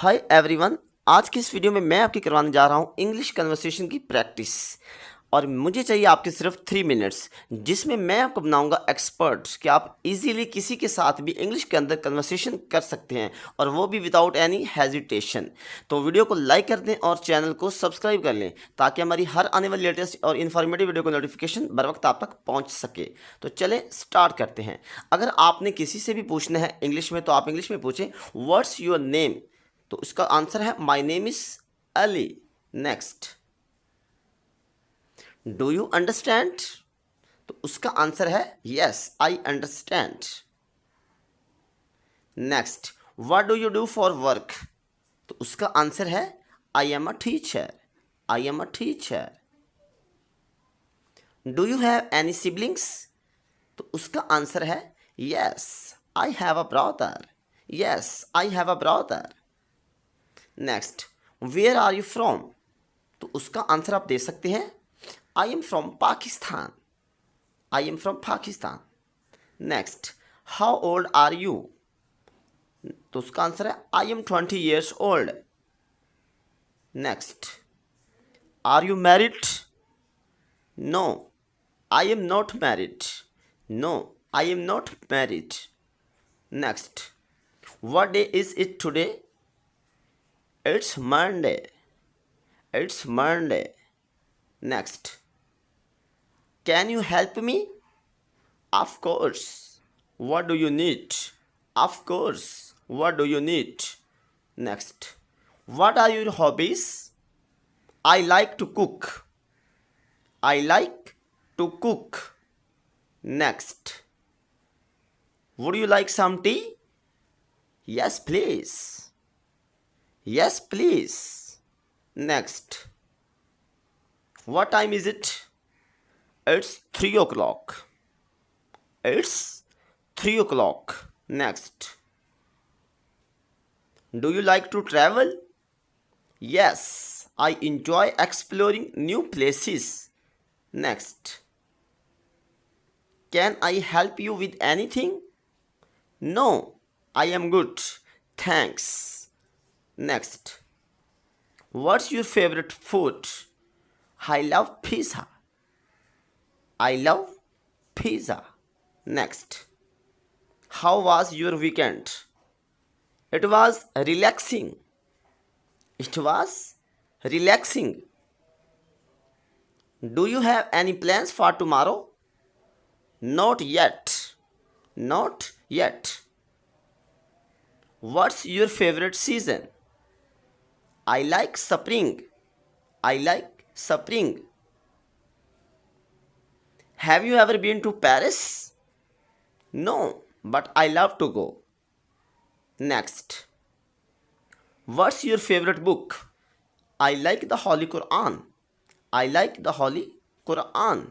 Hi everyone. आज की इस वीडियो में मैं आपकी करवाने जा रहा हूँ इंग्लिश कन्वर्सेशन की प्रैक्टिस। और मुझे चाहिए आपके सिर्फ 3 मिनट्स, जिसमें मैं आपको बनाऊंगा एक्सपर्ट कि आप इजीली किसी के साथ भी इंग्लिश के अंदर कन्वर्सेशन कर सकते हैं, और वो भी विदाउट एनी हेजिटेशन। तो वीडियो को लाइक कर दें और चैनल को सब्सक्राइब कर लें, ताकि हमारी हर आने वाली लेटेस्ट और इन्फॉर्मेटिव वीडियो को नोटिफिकेशन बर वक्त आप तक पहुँच सके। तो चलें स्टार्ट करते हैं। अगर आपने किसी से भी पूछना है इंग्लिश में, तो आप इंग्लिश में पूछें व्हाट्स योर नेम। तो इसका आंसर है my name is Ali. Next, do you understand. तो उसका आंसर है yes I understand. Next, what do you do for work. तो उसका आंसर है I am a teacher. I am a teacher. Do you have any siblings. तो उसका answer है yes I have a brother. Yes I have a brother. Next, where are you from. तो उसका answer आप दे सकते हैं आई am from Pakistan. I am from Pakistan. Next, how old are you. तो उसका आंसर है I am 20 years old. Next, are you married. No I am not married. No I am not married. Next, what day is it today. It's Monday. It's Monday. Next. Can you help me? Of course. What do you need? Of course. What do you need? Next. What are your hobbies? I like to cook. I like to cook. Next. Would you like some tea? Yes, please. Yes, please. Next. What time is it? It's 3 o'clock. It's 3 o'clock. Next. Do you like to travel? Yes, I enjoy exploring new places. Next. Can I help you with anything? No, I am good. Thanks. Next, what's your favorite food? I love pizza. I love pizza. Next, how was your weekend? It was relaxing. It was relaxing. Do you have any plans for tomorrow? Not yet. Not yet. What's your favorite season? I like spring. I like spring. Have you ever been to Paris? No, but I love to go. Next. What's your favorite book? I like the Holy Quran. I like the Holy Quran.